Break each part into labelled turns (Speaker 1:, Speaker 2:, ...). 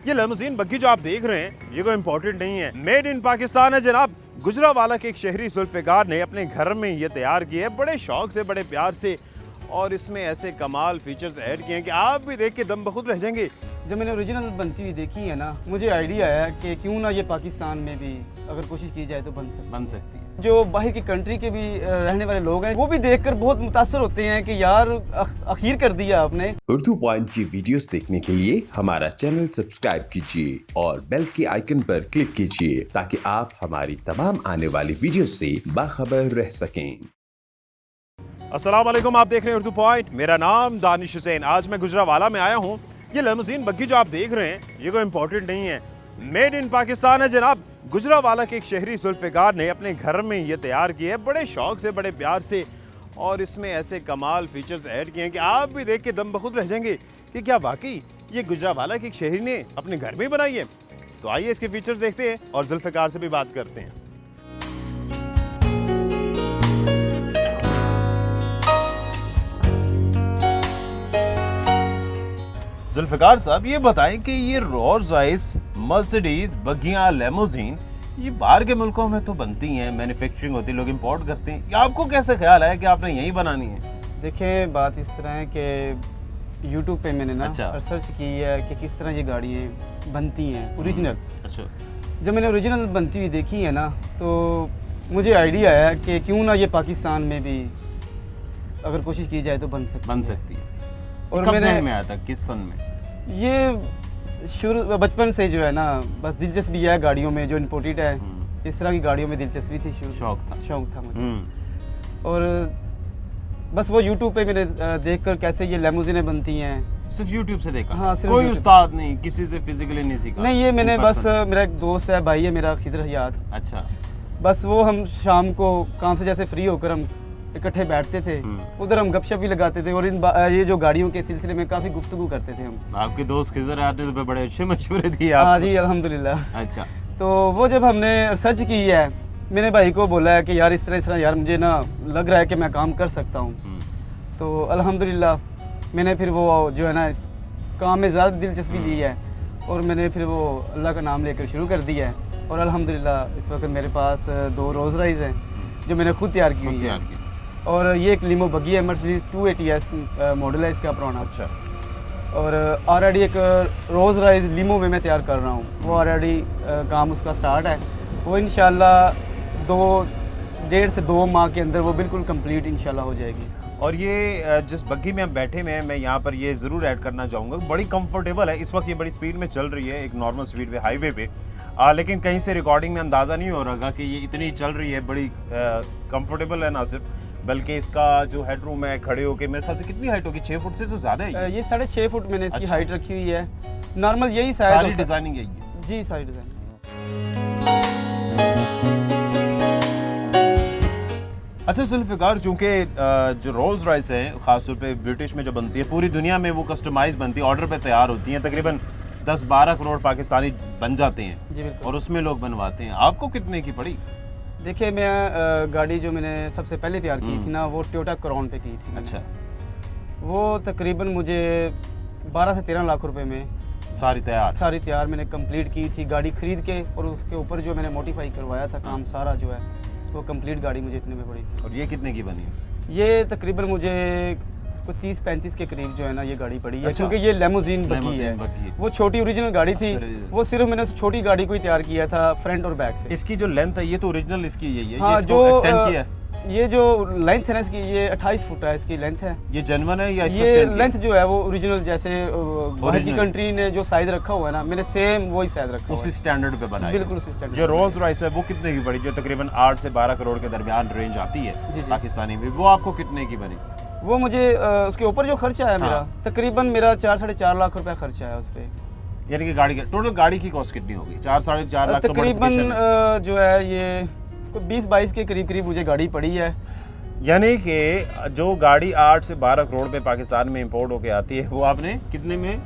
Speaker 1: ये लिमोजीन बग्गी जो आप देख रहे हैं ये कोई इम्पोर्टेंट नहीं है, मेड इन पाकिस्तान है जनाब। गुजरावाला के एक शहरी जुल्फिकार ने अपने घर में ये तैयार की है बड़े शौक से, बड़े प्यार से, और इसमें ऐसे कमाल फीचर्स ऐड किए हैं कि आप भी देख के दम बखुद रह जाएंगे।
Speaker 2: जब मैंने ओरिजिनल बनती हुई देखी है ना, मुझे आइडिया आया कि क्यों ना ये पाकिस्तान में भी अगर कोशिश की जाए तो बन सकती है। जो बाहर की कंट्री के भी रहने वाले लोग हैं वो भी देखकर बहुत मुतासर होते हैं कि यार आखिर कर दिया आपने।
Speaker 3: उर्दू पॉइंट की वीडियोस देखने के लिए हमारा चैनल सब्सक्राइब कीजिए और बेल के आइकन पर क्लिक कीजिए ताकि आप हमारी तमाम आने वाली वीडियो से बाखबर रह सकें।
Speaker 1: अस्सलाम वालेकुम, आप देख रहे हैं उर्दू पॉइंट। मेरा नाम दानिश हुसैन। आज मैं गुजरावाला में आया हूँ। ये लिमोजीन बग्गी जो आप देख रहे हैं ये कोई इम्पोर्टेंट नहीं है, मेड इन पाकिस्तान है जनाब। गुजरावाला के एक शहरी जुल्फिकार ने अपने घर में ये तैयार की है बड़े शौक से, बड़े प्यार से, और इसमें ऐसे कमाल फीचर्स ऐड किए हैं कि आप भी देख के दम बखुद रह जाएंगे कि क्या वाकई ये गुजरावाला के एक शहरी ने अपने घर में ही बनाई है। तो आइए इसके फीचर्स देखते हैं और जुल्फिकार से भी बात करते हैं। जुल्फिकार साहब, ये बताएं कि ये रोल्स रॉयस, मर्सिडीज, बग्गियां, लिमोजीन ये बाहर के मुल्कों में तो बनती हैं, मैन्युफैक्चरिंग होती है, लोग इंपोर्ट करते हैं, ये आपको कैसे ख्याल आया कि आपने यहीं बनानी है?
Speaker 2: देखें, बात इस तरह है कि यूट्यूब पे मैंने ना रिसर्च की है कि किस तरह ये गाड़ियाँ बनती हैं ओरिजिनल।
Speaker 1: अच्छा।
Speaker 2: जब मैंने ओरिजिनल बनती हुई देखी है ना, तो मुझे आइडिया आया कि क्यों ना ये पाकिस्तान में भी अगर कोशिश की जाए तो बन सकती है।
Speaker 1: और कब ज़हन में आया था, किस सन में?
Speaker 2: ये शुरू बचपन से जो है ना, बस दिलचस्पी है गाड़ियों में जो इम्पोर्टेड है, इस तरह की गाड़ियों में दिलचस्पी थी, शौक था मुझे। और बस वो यूट्यूब पे मैंने देखकर कैसे ये लिमोजीनें बनती हैं।
Speaker 1: सिर्फ यूट्यूब से देखा?
Speaker 2: हाँ, सिर्फ
Speaker 1: कोई उस्ताद नहीं, किसी से फिजिकली नहीं सीखा?
Speaker 2: नहीं, ये मैंने बस मेरा एक दोस्त है, भाई है मेरा, खिदर हयात।
Speaker 1: अच्छा।
Speaker 2: बस वो हम शाम को काम से जैसे फ्री होकर हम इकट्ठे बैठते थे, उधर हम गपशप भी लगाते थे और ये जो गाड़ियों के सिलसिले में काफ़ी गुफ्तगू करते थे हम।
Speaker 1: आपके दोस्त खिज़र आते तो बड़े अच्छे मशवरे दिए
Speaker 2: आप? हाँ जी, अल्हम्दुलिल्लाह।
Speaker 1: अच्छा।
Speaker 2: तो वो जब हमने रिसर्च की है, मैंने भाई को बोला है कि यार इस तरह यार मुझे ना लग रहा है कि मैं काम कर सकता हूँ। तो अल्हम्दुलिल्लाह मैंने फिर वो जो है ना इस काम में ज़्यादा दिलचस्पी ली है और मैंने फिर वो अल्लाह का नाम लेकर शुरू कर दिया है। और अल्हम्दुलिल्लाह इस वक्त मेरे पास 2 रोल्स रॉयस हैं जो मैंने खुद तैयार की हुई है। और ये एक लीमो बग्गी है, मर्सिडीज 280S मॉडल है इसका पुराना। अच्छा। और ऑलरेडी एक रोल्स रॉयस लीमो में मैं तैयार कर रहा हूँ, वो ऑलरेडी काम उसका स्टार्ट है। वो इंशाल्लाह 1.5 से 2 माह के अंदर वो बिल्कुल कंप्लीट इंशाल्लाह हो जाएगी।
Speaker 1: और ये जिस बग्गी में हम बैठे हुए हैं, मैं यहाँ पर ये ज़रूर ऐड करना चाहूँगा, बड़ी कंफर्टेबल है। इस वक्त ये बड़ी स्पीड में चल रही है, एक नॉर्मल स्पीड पे, हाईवे पे, लेकिन कहीं से रिकॉर्डिंग में अंदाज़ा नहीं हो रहा कि ये इतनी चल रही है। बड़ी कंफर्टेबल है, ना सिर्फ बल्कि इसका जो हेडरूम है, खड़े होके मेरे ख्याल से कितनी हाइट होगी, 6 फुट से तो ज़्यादा है
Speaker 2: ये 6.5 फुट मैंने इसकी हाइट रखी हुई है। नॉर्मल यही
Speaker 1: सारी डिज़ाइनिंग है
Speaker 2: जी, सारी डिज़ाइनिंग।
Speaker 1: अच्छा जुल्फिकार, चूँकि जो रोल्स रॉयस है ख़ासतौर पे ब्रिटिश में जो बनती है, पूरी दुनिया में वो कस्टमाइज बनती है, ऑर्डर पे तैयार होती हैं, तकरीबन 10-12 करोड़ पाकिस्तानी बन जाते हैं और उसमें लोग बनवाते हैं। आपको कितने की पड़ी?
Speaker 2: देखिए, मैं गाड़ी जो मैंने सबसे पहले तैयार की थी ना, वो टोयोटा क्राउन पे की थी।
Speaker 1: अच्छा।
Speaker 2: वो तकरीबन मुझे 12 से 13 लाख रुपए में सारी तैयार मैंने कंप्लीट की थी गाड़ी खरीद के, और उसके ऊपर जो मैंने मॉडिफाई करवाया था काम सारा जो है, वो कंप्लीट गाड़ी मुझे इतने में पड़ी थी।
Speaker 1: और ये कितने की बनी?
Speaker 2: ये तकरीबन मुझे कुछ 30-35 के करीब जो है ना ये गाड़ी पड़ी है। अच्छा। क्योंकि ये लिमोजीन बग्गी है, वो छोटी ओरिजिनल गाड़ी थी। वो सिर्फ मैंने उस छोटी गाड़ी को ही तैयार किया था फ्रंट और बैक से।
Speaker 1: इसकी जो लेंथ है ये तो ओरिजिनल इसकी यही है।
Speaker 2: हाँ,
Speaker 1: ये जो एक्सटेंड किया है,
Speaker 2: ये जो लेंथ है ना इसकी, ये 28 फुट है इसकी लेंथ है।
Speaker 1: ये जेन्युइन है या इसका
Speaker 2: ये लेंथ जो है वो ओरिजिनल, जैसे बाहर की कंट्री ने जो साइज रखा हुआ है ना, मैंने सेम वही साइज रखा हुआ है,
Speaker 1: उसी स्टैंडर्ड पे बनाया।
Speaker 2: बिल्कुल उसी स्टैंडर्ड।
Speaker 1: जो रोल्स रॉयस है वो कितने की पड़ी, जो तकरीबन 8 से 12 करोड़ के दरमियान रेंज आती है पाकिस्तानी में, वो आपको कितने की बनी?
Speaker 2: वो मुझे उसके ऊपर जो खर्चा है मेरा, तकरीबन मेरा 4-4.5 लाख रुपया खर्चा है उस पर।
Speaker 1: यानी कि गाड़ी का टोटल गाड़ी की कॉस्ट कितनी होगी? 4-4.5 लाख
Speaker 2: तकरीबन जो है ये 20-22 के करीब मुझे गाड़ी पड़ी है।
Speaker 1: यानी कि जो गाड़ी 8 से 12 करोड़ पे पाकिस्तान में इंपोर्ट होके आती है, वो आपने कितने में?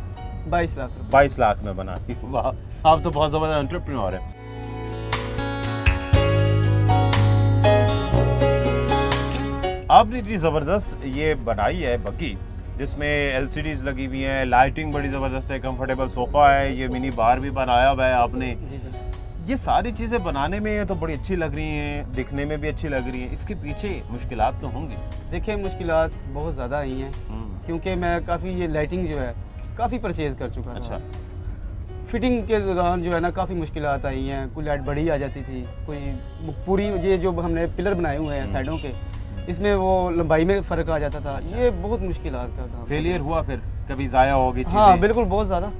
Speaker 2: 22 लाख।
Speaker 1: 22 लाख में बनाती। वाह, आप तो बहुत ज़बरदस्त एंटरप्रेन्योर है। आपने इतनी ज़बरदस्त ये बनाई है बग्गी, जिसमें LCDs लगी हुई हैं, लाइटिंग बड़ी ज़बरदस्त है, कंफर्टेबल सोफ़ा है, ये मिनी बार भी बनाया हुआ है आपने।
Speaker 2: जी जी।
Speaker 1: ये सारी चीज़ें बनाने में तो बड़ी अच्छी लग रही हैं, दिखने में भी अच्छी लग रही हैं, इसके पीछे मुश्किलात तो होंगी।
Speaker 2: देखिए मुश्किलात बहुत ज़्यादा आई हैं, क्योंकि मैं काफ़ी ये लाइटिंग जो है काफ़ी परचेज़ कर चुका था।
Speaker 1: अच्छा।
Speaker 2: फिटिंग के दौरान जो है ना काफ़ी मुश्किलात आई हैं, कोई लाइट बड़ी आ जाती थी, कोई पूरी ये जो हमने पिलर बनाए हुए हैं साइडों के, इसमें वो लंबाई में फ़र्क आ जाता था। ये बहुत मुश्किलात का था।
Speaker 1: फेलियर हुआ फिर कभी ज़ाया होगी चीज़ें?
Speaker 2: हाँ बिल्कुल, बहुत ज़्यादा।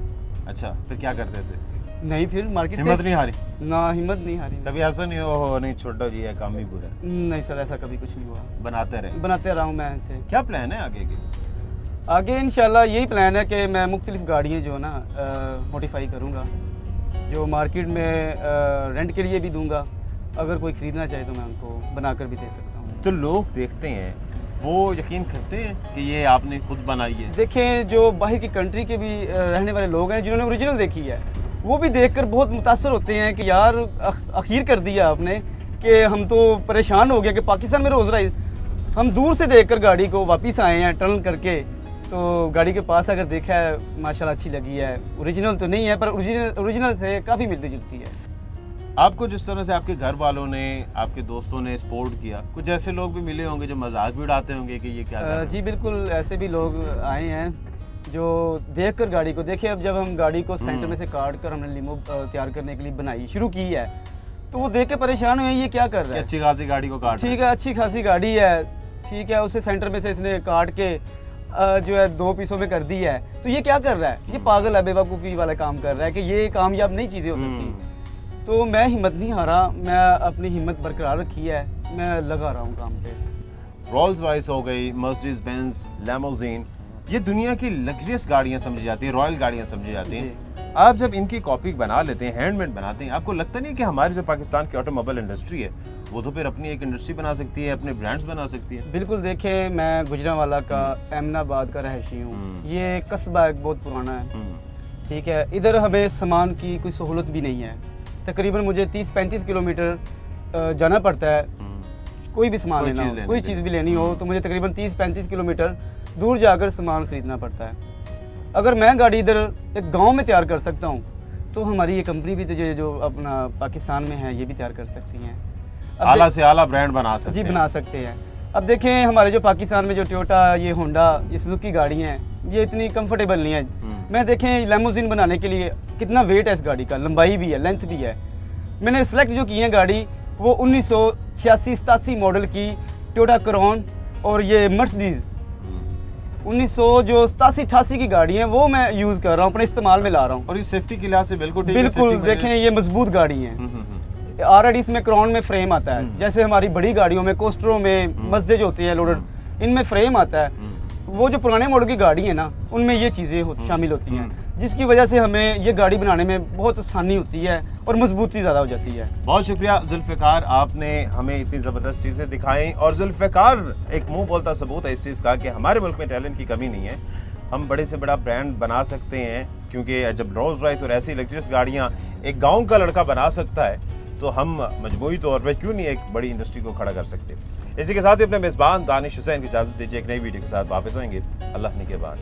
Speaker 1: अच्छा, फिर क्या करते थे?
Speaker 2: नहीं, फिर मार्केट
Speaker 1: हिम्मत नहीं हारी?
Speaker 2: ना, हिम्मत नहीं हारी।
Speaker 1: कभी ऐसा नहीं हो नहीं छोड़ो जी, ये काम ही बुरा है?
Speaker 2: नहीं सर, ऐसा कभी कुछ नहीं हुआ।
Speaker 1: बनाते रहे?
Speaker 2: बनाते रहा हूँ मैं इनसे।
Speaker 1: क्या प्लान है आगे के?
Speaker 2: आगे इंशाल्लाह यही प्लान है कि मैं मुख्तलिफ गाड़ियाँ जो है ना मॉडिफाई करूँगा, जो मार्केट में रेंट के लिए भी दूंगा। अगर कोई ख़रीदना चाहे तो मैं उनको बनाकर भी दे सकता हूँ।
Speaker 1: तो लोग देखते हैं, वो यकीन करते हैं कि ये आपने खुद बनाई है?
Speaker 2: देखें, जो बाहर की कंट्री के भी रहने वाले लोग हैं जिन्होंने ओरिजिनल देखी है, वो भी देखकर बहुत मुतासर होते हैं कि यार अखीर कर दिया आपने, कि हम तो परेशान हो गए कि पाकिस्तान में रोज़ राइज हम दूर से देखकर गाड़ी को वापस आए हैं टर्न करके, तो गाड़ी के पास अगर देखा है माशाल्लाह अच्छी लगी है। ओरिजिनल तो नहीं है पर ओरिजिनल से काफ़ी मिलती जुलती है।
Speaker 1: आपको जिस तरह से आपके घर वालों ने, आपके दोस्तों ने सपोर्ट किया, कुछ ऐसे लोग भी मिले होंगे जो मजाक भी उड़ाते होंगे कि ये क्या कर रहे हैं?
Speaker 2: जी बिल्कुल, ऐसे भी लोग आए हैं जो देखकर गाड़ी को देखिए। अब जब हम गाड़ी को सेंटर में से काट कर हमने लिमो तैयार करने के लिए बनाई शुरू की है, तो वो देख के परेशान हुए ये क्या कर रहा है।
Speaker 1: अच्छी खासी गाड़ी को काट?
Speaker 2: ठीक है, अच्छी खासी गाड़ी है, ठीक है, उसे सेंटर में से इसने काट के जो है 2 पीसों में कर दी है, तो ये क्या कर रहा है? ये पागल है, बेवकूफ़ी वाला काम कर रहा है कि ये कामयाब नहीं चीज़ें हो सकती। तो मैं हिम्मत नहीं हारा, मैं अपनी हिम्मत बरकरार रखी है, मैं लगा रहा हूँ काम पे।
Speaker 1: रोल्स रॉयस हो गई, मर्सिडीज बेंज, लैमोजीन, ये दुनिया की लग्जरियस गाड़ियाँ समझी जाती हैं, रॉयल गाड़ियाँ समझी जाती हैं। आप जब इनकी कॉपी बना लेते हैं, हैंडमेड बनाते हैं, आपको लगता नहीं है कि हमारी जो पाकिस्तान की ऑटोमोबाइल इंडस्ट्री है वो तो फिर अपनी एक इंडस्ट्री बना सकती है, अपने ब्रांड्स बना सकती है?
Speaker 2: बिल्कुल, देखें, मैं गुजरांवाला का एमनाबाद का रहायशी हूँ। ये कस्बा एक बहुत पुराना है, ठीक है। इधर हमें सामान की कोई सहूलत भी नहीं है। तकरीबन मुझे 30-35 किलोमीटर जाना पड़ता है कोई भी सामान लेना हो, कोई चीज़ भी लेनी हो तो मुझे तकरीबन 30-35 किलोमीटर दूर जाकर सामान ख़रीदना पड़ता है। अगर मैं गाड़ी इधर एक गांव में तैयार कर सकता हूं, तो हमारी ये कंपनी भी तो जो अपना पाकिस्तान में है ये भी तैयार कर सकती हैं।
Speaker 1: आला से आला ब्रांड बना सकते
Speaker 2: हैं।
Speaker 1: जी,
Speaker 2: बना सकते हैं। अब देखें, हमारे जो पाकिस्तान में जो टोयोटा, ये होंडा, ये सुजुकी गाड़ी हैं, ये इतनी कंफर्टेबल नहीं है। मैं देखें, लैमोजीन बनाने के लिए कितना वेट है इस गाड़ी का, लंबाई भी है, लेंथ भी है। मैंने सेलेक्ट जो की है गाड़ी, वो 1986-87 मॉडल की टोयोटा करोन, और ये मर्सिडीज़ 1987-88 की गाड़ी है, वो मैं यूज़ कर रहा हूँ, अपने इस्तेमाल में ला रहा हूँ।
Speaker 1: और इस सेफ्टी के लिहाज से बिल्कुल ठीक है?
Speaker 2: बिल्कुल, देखें ये मजबूत गाड़ी है। ऑलरेडी इसमें क्राउन में फ्रेम आता है, जैसे हमारी बड़ी गाड़ियों में, कोस्टरों में, मस्जिद जो होती है लोडेड, इनमें फ्रेम आता है। वो जो पुराने मॉडल की गाड़ी है ना, उनमें ये चीज़ें शामिल होती हैं, जिसकी वजह से हमें ये गाड़ी बनाने में बहुत आसानी होती है और मजबूती ज़्यादा हो जाती है।
Speaker 1: बहुत शुक्रिया जुल्फ़िकार, आपने हमें इतनी ज़बरदस्त चीज़ें दिखाई। और जुल्फ़िकार एक मुंह बोलता सबूत है इस चीज़ का कि हमारे मुल्क में टैलेंट की कमी नहीं है। हम बड़े से बड़ा ब्रांड बना सकते हैं, क्योंकि जब रोल्स रॉयस और ऐसी लग्जरियस गाड़ियाँ एक गाँव का लड़का बना सकता है, तो हम मजबूरी तौर पर क्यों नहीं एक बड़ी इंडस्ट्री को खड़ा कर सकते। इसी के साथ ही अपने मेज़बान दानिश हुसैन की इजाज़त दीजिए, एक नई वीडियो के साथ वापस आएंगे। अल्लाह निगहबान।